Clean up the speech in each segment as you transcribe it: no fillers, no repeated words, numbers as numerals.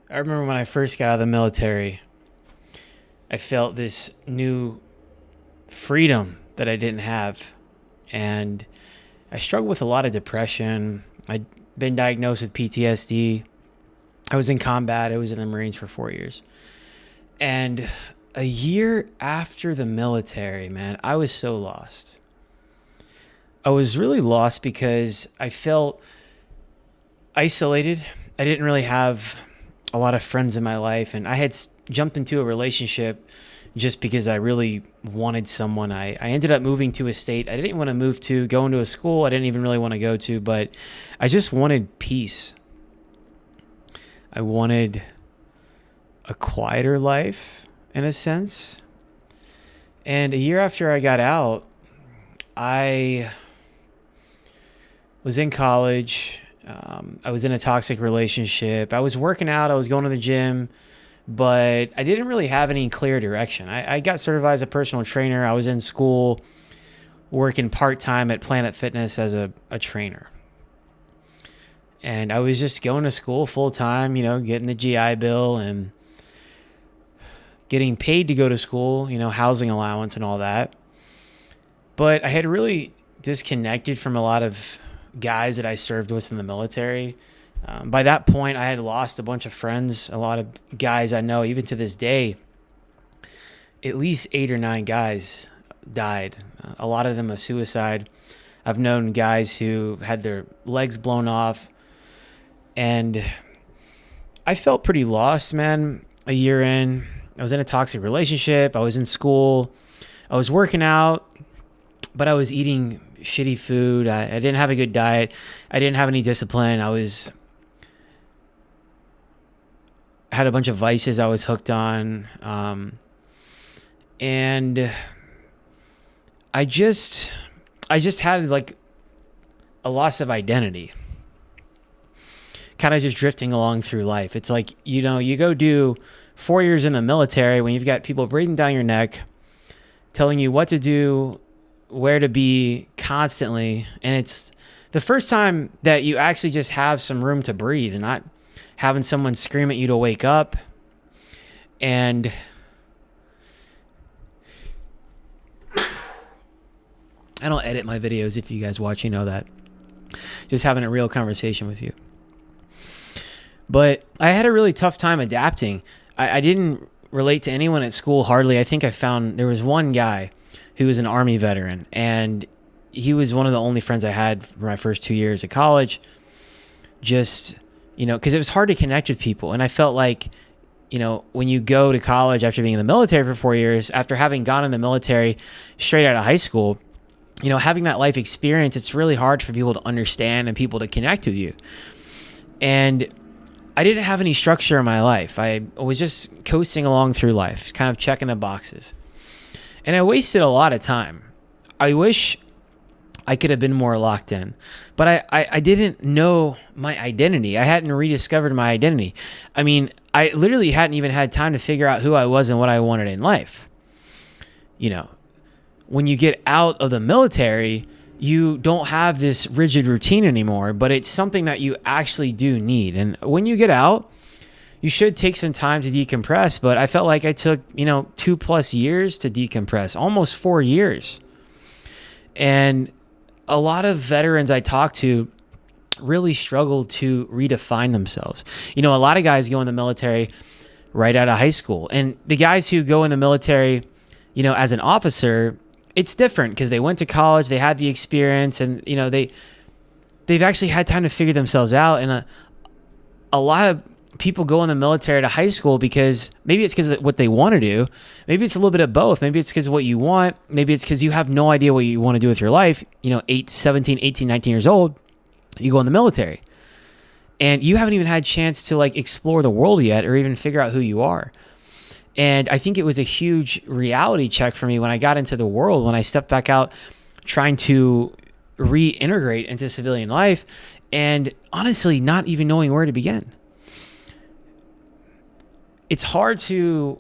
I remember when I first got out of the military, I felt this new freedom that I didn't have. And I struggled with a lot of depression. I'd been diagnosed with PTSD. I was in combat, I was in the Marines for 4 years. And a year after the military, man, I was so lost. I was really lost because I felt isolated. I didn't really have a lot of friends in my life, and I had jumped into a relationship just because I really wanted someone. I ended up moving to a state I didn't want to move to, going to a school I didn't even really want to go to, but I just wanted peace. I wanted a quieter life in a sense. And a year after I got out, I was in college. I was in a toxic relationship. I was working out. I was going to the gym, but I didn't really have any clear direction. I got certified as a personal trainer. I was in school working part-time at Planet Fitness as a trainer. And I was just going to school full-time, getting the GI Bill and getting paid to go to school, housing allowance and all that. But I had really disconnected from a lot of guys that I served with in the military. By that point, I had lost a bunch of friends, a lot of guys I know, even to this day. At least 8 or 9 guys died, a lot of them of suicide. I've known guys who had their legs blown off, and I felt pretty lost, man. A year in, I was in a toxic relationship. I was in school. I was working out, but I was eating shitty food. I didn't have a good diet. I didn't have any discipline. Had a bunch of vices I was hooked on. And I just had like a loss of identity, kind of just drifting along through life. It's like, you go do 4 years in the military when you've got people breathing down your neck, telling you what to do, where to be constantly. And it's the first time that you actually just have some room to breathe and not having someone scream at you to wake up. And I don't edit my videos. If you guys watch, you know that. Just having a real conversation with you. But I had a really tough time adapting. I didn't relate to anyone at school hardly. I think there was one guy who was an Army veteran, and he was one of the only friends I had for my first 2 years of college. Just, because it was hard to connect with people. And I felt like, when you go to college after being in the military for 4 years, after having gone in the military straight out of high school, having that life experience, it's really hard for people to understand and people to connect with you. And I didn't have any structure in my life. I was just coasting along through life, kind of checking the boxes. And I wasted a lot of time. I wish I could have been more locked in, but I didn't know my identity. I hadn't rediscovered my identity. I mean, I literally hadn't even had time to figure out who I was and what I wanted in life. When you get out of the military, you don't have this rigid routine anymore, but it's something that you actually do need. And when you get out, you should take some time to decompress. But I felt like I took, 2+ years to decompress, almost 4 years. And a lot of veterans I talked to really struggle to redefine themselves. A lot of guys go in the military right out of high school. And the guys who go in the military, as an officer, it's different because they went to college, they had the experience, and they've actually had time to figure themselves out. And a lot of people go in the military to high school because maybe it's because of what they want to do. Maybe it's a little bit of both. Maybe it's because of what you want. Maybe it's because you have no idea what you want to do with your life. 17, 18, 19 years old, you go in the military and you haven't even had a chance to explore the world yet or even figure out who you are. And I think it was a huge reality check for me when I got into the world, when I stepped back out trying to reintegrate into civilian life and honestly not even knowing where to begin. It's hard to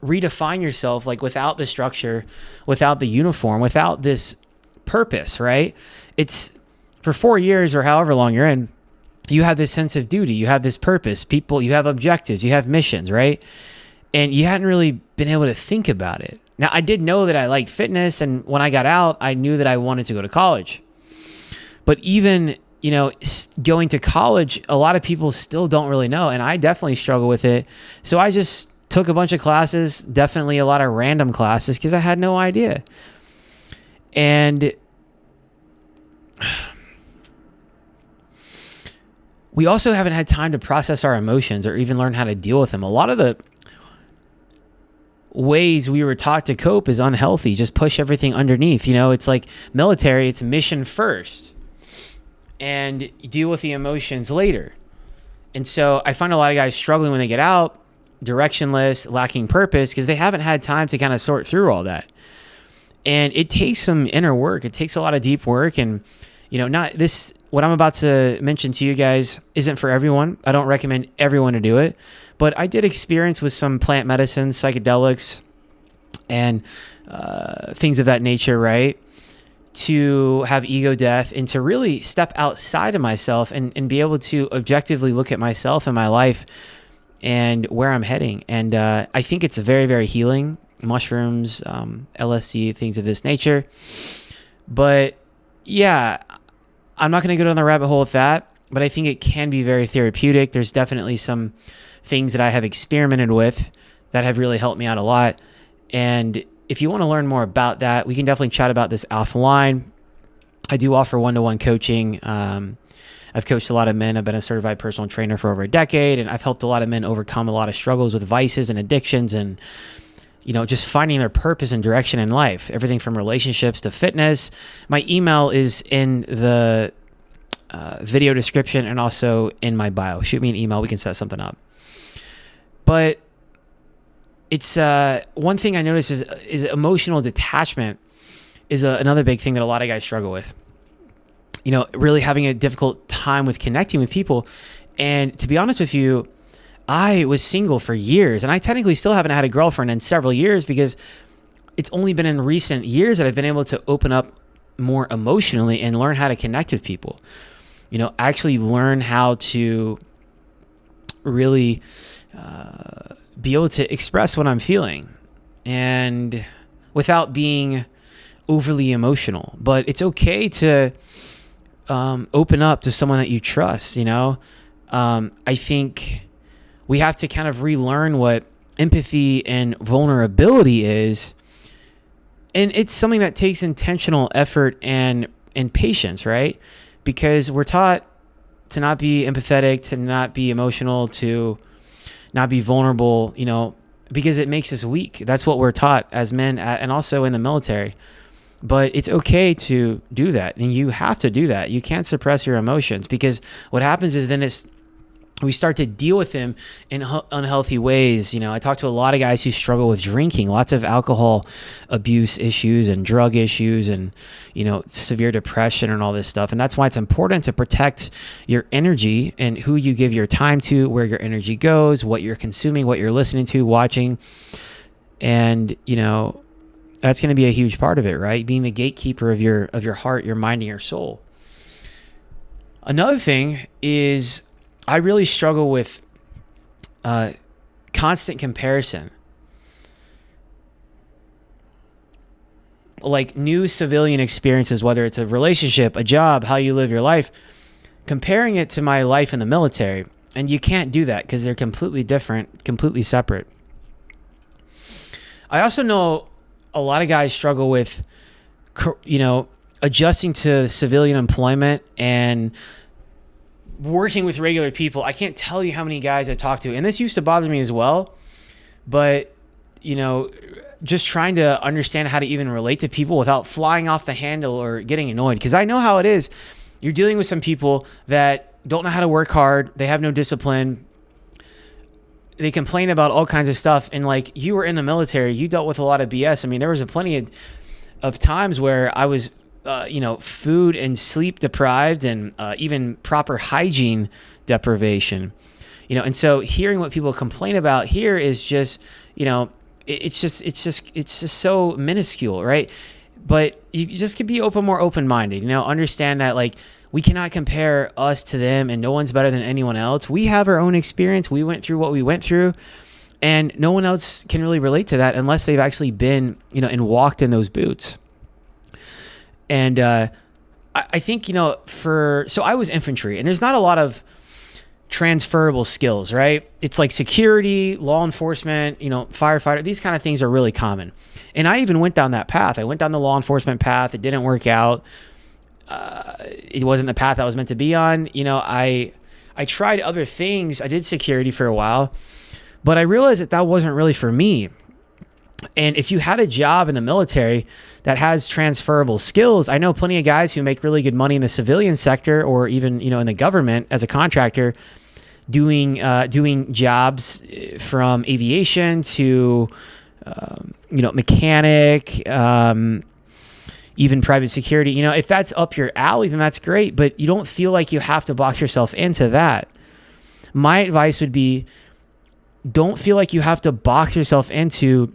redefine yourself without the structure, without the uniform, without this purpose, right? It's for 4 years or however long you're in, you have this sense of duty, you have this purpose, you have objectives, you have missions, right? And you hadn't really been able to think about it. Now, I did know that I liked fitness, and when I got out, I knew that I wanted to go to college. But even, going to college, a lot of people still don't really know, and I definitely struggle with it. So I just took a bunch of classes, definitely a lot of random classes, because I had no idea. And we also haven't had time to process our emotions or even learn how to deal with them. A lot of the ways we were taught to cope is unhealthy. Just push everything underneath. It's like military, it's mission first and deal with the emotions later. And so I find a lot of guys struggling when they get out, directionless, lacking purpose, because they haven't had time to kind of sort through all that. And it takes some inner work. It takes a lot of deep work. And, what I'm about to mention to you guys isn't for everyone. I don't recommend everyone to do it. But I did experience with some plant medicine, psychedelics, and things of that nature, right? To have ego death and to really step outside of myself and be able to objectively look at myself and my life and where I'm heading. And I think it's very, very healing. Mushrooms, LSD, things of this nature. But yeah, I'm not going to go down the rabbit hole with that, but I think it can be very therapeutic. There's definitely some things that I have experimented with that have really helped me out a lot. And if you want to learn more about that, we can definitely chat about this offline. I do offer one-to-one coaching. I've coached a lot of men. I've been a certified personal trainer for over a decade, and I've helped a lot of men overcome a lot of struggles with vices and addictions and, just finding their purpose and direction in life, everything from relationships to fitness. My email is in the video description and also in my bio. Shoot me an email. We can set something up. But it's one thing I notice is emotional detachment is another big thing that a lot of guys struggle with. Really having a difficult time with connecting with people. And to be honest with you, I was single for years, and I technically still haven't had a girlfriend in several years because it's only been in recent years that I've been able to open up more emotionally and learn how to connect with people. Actually learn how to really be able to express what I'm feeling and without being overly emotional. But it's okay to open up to someone that you trust. I think we have to kind of relearn what empathy and vulnerability is. And it's something that takes intentional effort and patience, right? Because we're taught to not be empathetic, to not be emotional, to not be vulnerable, because it makes us weak. That's what we're taught as men and also in the military. But it's okay to do that. And you have to do that. You can't suppress your emotions, because what happens is then we start to deal with them in unhealthy ways. I talk to a lot of guys who struggle with drinking, lots of alcohol abuse issues and drug issues and, severe depression and all this stuff. And that's why it's important to protect your energy and who you give your time to, where your energy goes, what you're consuming, what you're listening to, watching. And, that's going to be a huge part of it, right? Being the gatekeeper of your heart, your mind, and your soul. Another thing is I really struggle with constant comparison. Like new civilian experiences, whether it's a relationship, a job, how you live your life, comparing it to my life in the military. And you can't do that because they're completely different, completely separate. I also know a lot of guys struggle with, adjusting to civilian employment and working with regular people. I can't tell you how many guys I talk to, and this used to bother me as well, but just trying to understand how to even relate to people without flying off the handle or getting annoyed. Because I know how it is. You're dealing with some people that don't know how to work hard. They have no discipline. They complain about all kinds of stuff. And like, you were in the military, you dealt with a lot of BS. I mean, there was plenty of times where I was food and sleep deprived and even proper hygiene deprivation, and so hearing what people complain about here is just, it's just so minuscule, right? But you just could be more open-minded, understand that like we cannot compare us to them, and no one's better than anyone else. We have our own experience. We went through what we went through, and no one else can really relate to that unless they've actually been, and walked in those boots. And I think, so I was infantry, and there's not a lot of transferable skills, right? It's like security, law enforcement, firefighter, these kind of things are really common. And I even went down that path. I went down the law enforcement path. It didn't work out. It wasn't the path I was meant to be on. I tried other things. I did security for a while, but I realized that wasn't really for me. And if you had a job in the military that has transferable skills, I know plenty of guys who make really good money in the civilian sector, or even, in the government as a contractor, doing jobs from aviation to, mechanic, even private security. If that's up your alley, then that's great, but you don't feel like you have to box yourself into that. My advice would be, don't feel like you have to box yourself into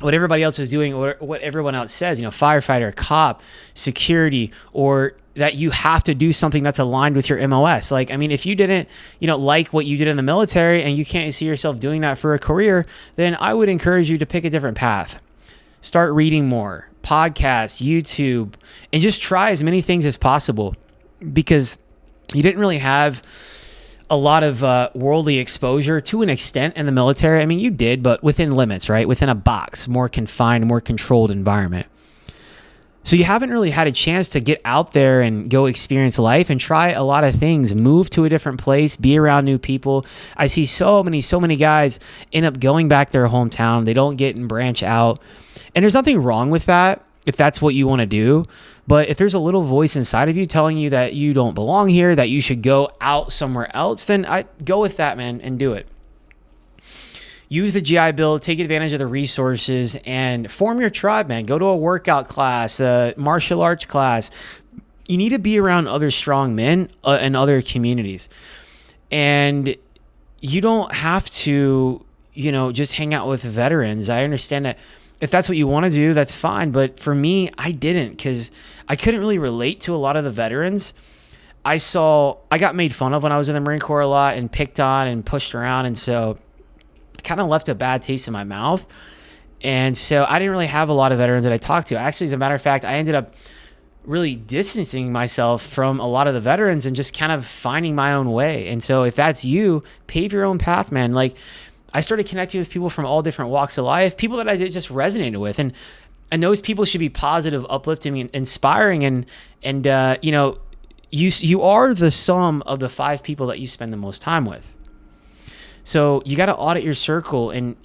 what everybody else is doing, or what everyone else says, firefighter, cop, security, or that you have to do something that's aligned with your MOS. If you didn't, like what you did in the military, and you can't see yourself doing that for a career, then I would encourage you to pick a different path. Start reading more, podcasts, YouTube, and just try as many things as possible, because you didn't really have a lot of worldly exposure to an extent in the military. You did, but within limits, right? Within a box, more confined, more controlled environment. So you haven't really had a chance to get out there and go experience life and try a lot of things, move to a different place, be around new people. I see so many guys end up going back to their hometown. They don't get and branch out. And there's nothing wrong with that if that's what you want to do. But if there's a little voice inside of you telling you that you don't belong here, that you should go out somewhere else, then I go with that, man, and do it. Use the GI Bill, take advantage of the resources, and form your tribe, man. Go to a workout class, a martial arts class. You need to be around other strong men and other communities. And you don't have to, just hang out with veterans. I understand that if that's what you want to do, that's fine. But for me, I didn't, because I couldn't really relate to a lot of the veterans. I got made fun of when I was in the Marine Corps a lot, and picked on and pushed around. And so I kind of left a bad taste in my mouth. And so I didn't really have a lot of veterans that I talked to. Actually, as a matter of fact, I ended up really distancing myself from a lot of the veterans and just kind of finding my own way. And so if that's you, pave your own path, man. I started connecting with people from all different walks of life, people that I just resonated with. And those people should be positive, uplifting, and inspiring. And you are the sum of the 5 people that you spend the most time with. So you got to audit your circle and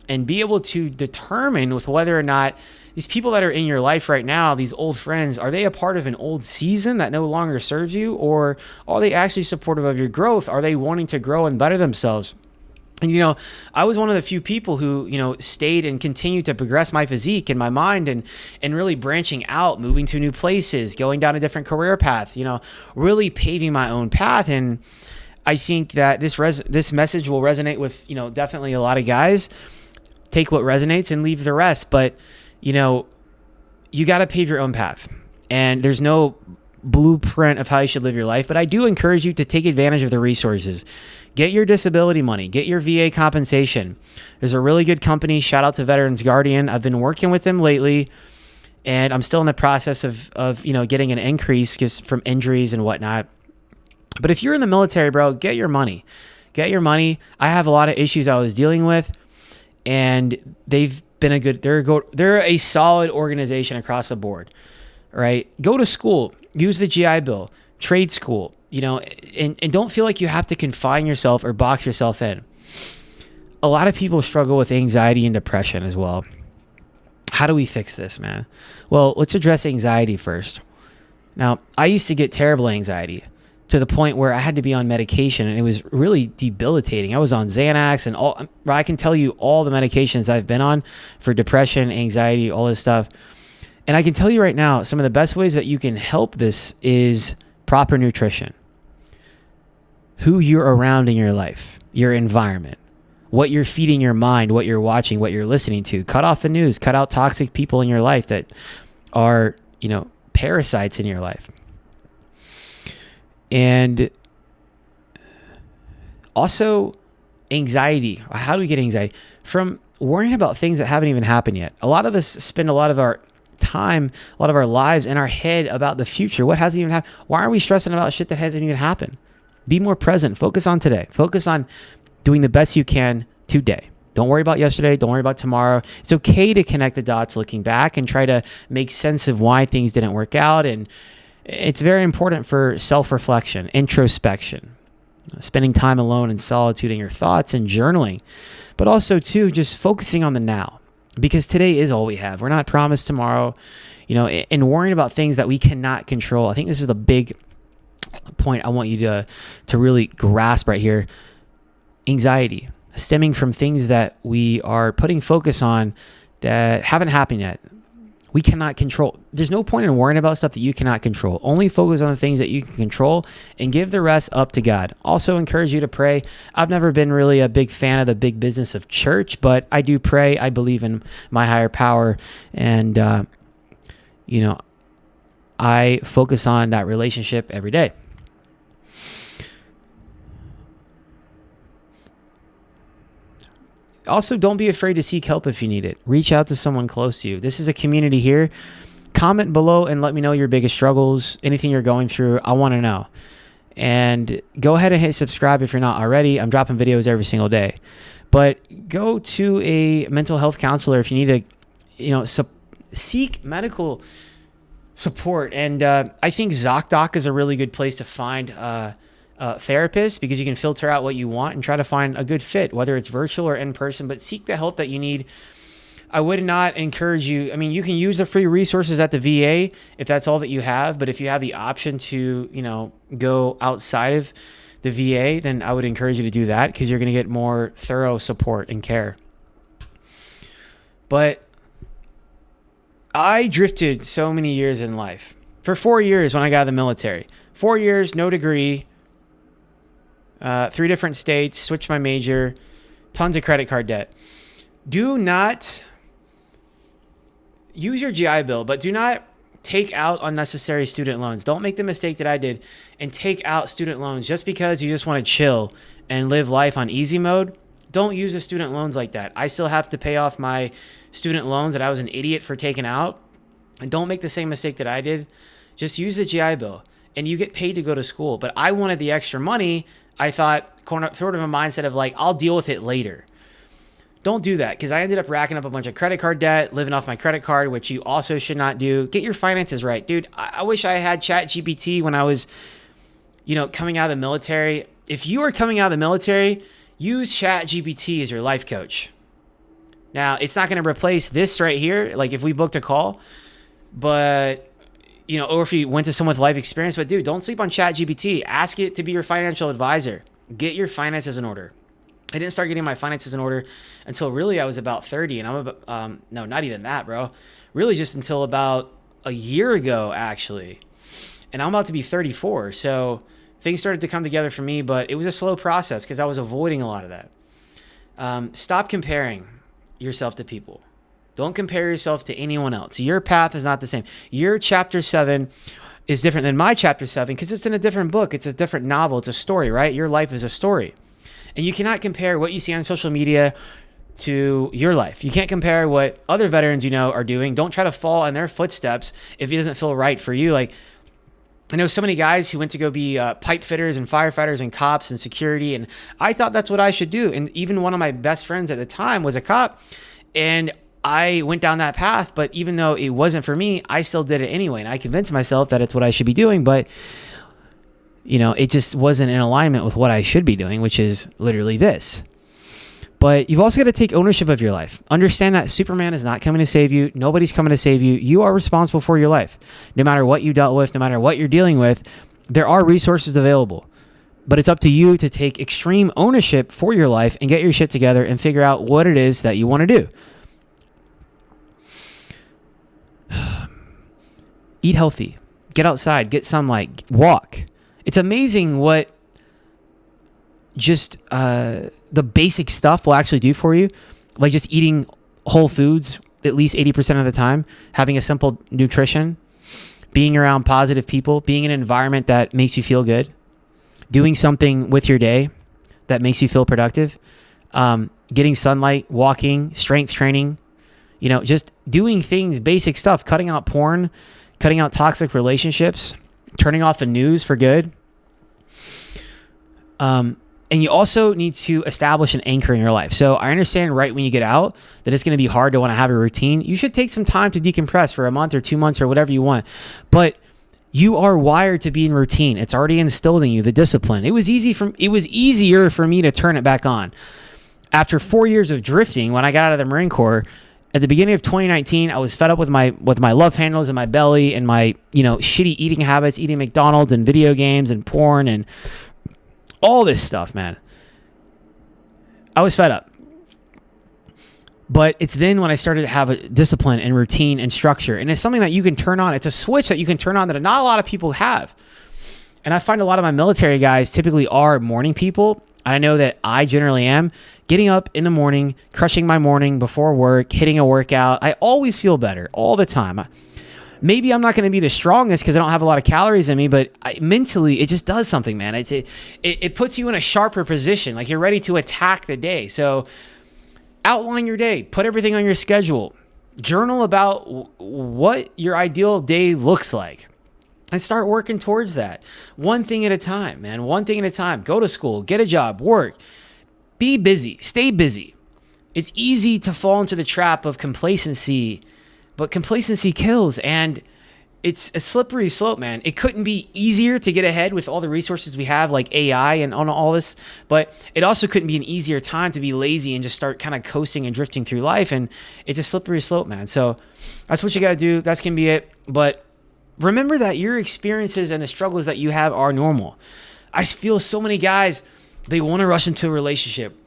be able to determine with whether or not these people that are in your life right now, these old friends, are they a part of an old season that no longer serves you? Or are they actually supportive of your growth? Are they wanting to grow and better themselves? And, I was one of the few people who, stayed and continued to progress my physique and my mind, and really branching out, moving to new places, going down a different career path, really paving my own path. And I think that this message will resonate with, definitely a lot of guys. Take what resonates and leave the rest. But, you got to pave your own path, and there's no blueprint of how you should live your life. But I do encourage you to take advantage of the resources. Get your disability money, get your VA compensation. There's a really good company. Shout out to Veterans Guardian. I've been working with them lately, and I'm still in the process of getting an increase just from injuries and whatnot. But if you're in the military, bro, get your money. Get your money. I have a lot of issues I was dealing with, and they've been they're a solid organization across the board, right? Go to school, use the GI Bill, trade school, and don't feel like you have to confine yourself or box yourself in. A lot of people struggle with anxiety and depression as well. How do we fix this, man? Well, let's address anxiety first. Now, I used to get terrible anxiety to the point where I had to be on medication, and it was really debilitating. I was on Xanax and I can tell you all the medications I've been on for depression, anxiety, all this stuff. And I can tell you right now, some of the best ways that you can help this is proper nutrition. Who you're around in your life, your environment, what you're feeding your mind, what you're watching, what you're listening to. Cut off the news, cut out toxic people in your life that are, parasites in your life. And also anxiety. How do we get anxiety? From worrying about things that haven't even happened yet. A lot of us spend a lot of our time, a lot of our lives in our head about the future. What hasn't even happened? Why are we stressing about shit that hasn't even happened? Be more present. Focus on today. Focus on doing the best you can today. Don't worry about yesterday. Don't worry about tomorrow. It's okay to connect the dots looking back and try to make sense of why things didn't work out. And it's very important for self-reflection, introspection, spending time alone in solitude in your thoughts and journaling, but also too, just focusing on the now, because today is all we have. We're not promised tomorrow, and worrying about things that we cannot control. I think this is the big point I want you to really grasp right here. Anxiety stemming from things that we are putting focus on that haven't happened yet. We cannot control. There's no point in worrying about stuff that you cannot control. Only focus on the things that you can control and give the rest up to God. Also encourage you to pray. I've never been really a big fan of the big business of church, but I do pray. I believe in my higher power. And, I focus on that relationship every day. Also, don't be afraid to seek help if you need it. Reach out to someone close to you. This is a community here. Comment below and let me know your biggest struggles, anything you're going through. I want to know. And go ahead and hit subscribe if you're not already. I'm dropping videos every single day. But go to a mental health counselor if you need to, seek medical support. And I think ZocDoc is a really good place to find therapist, because you can filter out what you want and try to find a good fit, whether it's virtual or in person, but seek the help that you need. I would not encourage you. I mean, you can use the free resources at the VA if that's all that you have, but if you have the option to, go outside of the VA, then I would encourage you to do that, because you're going to get more thorough support and care. But I drifted so many years in life. For 4 years when I got out of the military, 4 years, no degree, 3 different states, switched my major, tons of credit card debt. Do not use your GI Bill, but do not take out unnecessary student loans. Don't make the mistake that I did and take out student loans just because you just want to chill and live life on easy mode. Don't use the student loans like that. I still have to pay off my student loans that I was an idiot for taking out. And don't make the same mistake that I did. Just use the GI Bill and you get paid to go to school. But I wanted the extra money. I thought sort of a mindset of like, I'll deal with it later. Don't do that, because I ended up racking up a bunch of credit card debt, living off my credit card, which you also should not do. Get your finances right. Dude, I wish I had ChatGPT when I was, coming out of the military. If you are coming out of the military, use ChatGPT as your life coach. Now, it's not going to replace this right here, like if we booked a call, but or if you went to someone with life experience. But dude, don't sleep on ChatGPT. Ask it to be your financial advisor. Get your finances in order. I didn't start getting my finances in order until really I was about 30. And I'm about, no, not even that, bro. Really just until about a year ago, actually. And I'm about to be 34. So things started to come together for me, but it was a slow process because I was avoiding a lot of that. Stop comparing yourself to people. Don't compare yourself to anyone else. Your path is not the same. Your chapter 7 is different than my chapter 7 because it's in a different book. It's a different novel. It's a story, right? Your life is a story. And you cannot compare what you see on social media to your life. You can't compare what other veterans are doing. Don't try to fall in their footsteps if it doesn't feel right for you. Like, I know so many guys who went to go be pipe fitters and firefighters and cops and security, and I thought that's what I should do. And even one of my best friends at the time was a cop, and I went down that path, but even though it wasn't for me, I still did it anyway. And I convinced myself that it's what I should be doing, but it just wasn't in alignment with what I should be doing, which is literally this. But you've also got to take ownership of your life. Understand that Superman is not coming to save you. Nobody's coming to save you. You are responsible for your life. No matter what you dealt with, no matter what you're dealing with, there are resources available. But it's up to you to take extreme ownership for your life and get your shit together and figure out what it is that you want to do. Eat healthy. Get outside. Get sunlight. Walk. It's amazing what just the basic stuff will actually do for you. Like just eating whole foods at least 80% of the time, having a simple nutrition, being around positive people, being in an environment that makes you feel good. doing something with your day that makes you feel productive, getting sunlight, walking, strength training, just doing things, basic stuff, cutting out porn, cutting out toxic relationships, turning off the news for good. And you also need to establish an anchor in your life. So I understand right when you get out that it's going to be hard to want to have a routine. You should take some time to decompress for a month or 2 months or whatever you want. But you are wired to be in routine. It's already instilled in you, the discipline. It was easier for me to turn it back on. After 4 years of drifting, when I got out of the Marine Corps, at the beginning of 2019, I was fed up with my love handles and my belly and my, shitty eating habits, eating McDonald's and video games and porn and all this stuff, man. I was fed up. But it's then when I started to have a discipline and routine and structure. And it's something that you can turn on. It's a switch that you can turn on that not a lot of people have. And I find a lot of my military guys typically are morning people. And I know that I generally am. Getting up in the morning, crushing my morning before work, hitting a workout. I always feel better all the time. Maybe I'm not going to be the strongest because I don't have a lot of calories in me, but mentally, it just does something, man. It puts you in a sharper position, like you're ready to attack the day. So outline your day. Put everything on your schedule. Journal about what your ideal day looks like. And start working towards that. One thing at a time, man. One thing at a time. Go to school. Get a job. Work. Be busy. Stay busy. It's easy to fall into the trap of complacency, but complacency kills, and it's a slippery slope, man. It couldn't be easier to get ahead with all the resources we have, like AI and on all this, but it also couldn't be an easier time to be lazy and just start kind of coasting and drifting through life, and it's a slippery slope, man. So that's what you got to do. That's going to be it. But remember that your experiences and the struggles that you have are normal. I feel so many guys, they want to rush into a relationship.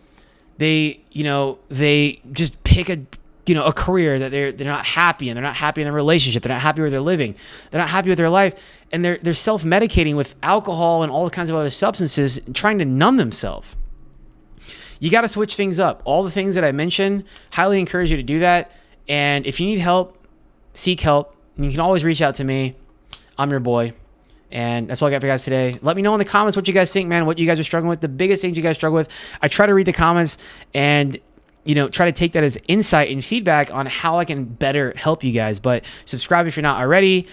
They just pick a career that they're not happy in. They're not happy in their relationship. They're not happy where they're living. They're not happy with their life. And they're self-medicating with alcohol and all kinds of other substances, trying to numb themselves. You got to switch things up. All the things that I mentioned, highly encourage you to do that. And if you need help, seek help. And you can always reach out to me. I'm your boy. And that's all I got for you guys today. Let me know in the comments what you guys think, man, what you guys are struggling with, the biggest things you guys struggle with. I try to read the comments and try to take that as insight and feedback on how I can better help you guys. But subscribe if you're not already.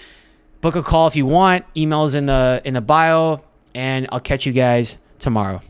Book a call if you want. Emails in the bio. And I'll catch you guys tomorrow.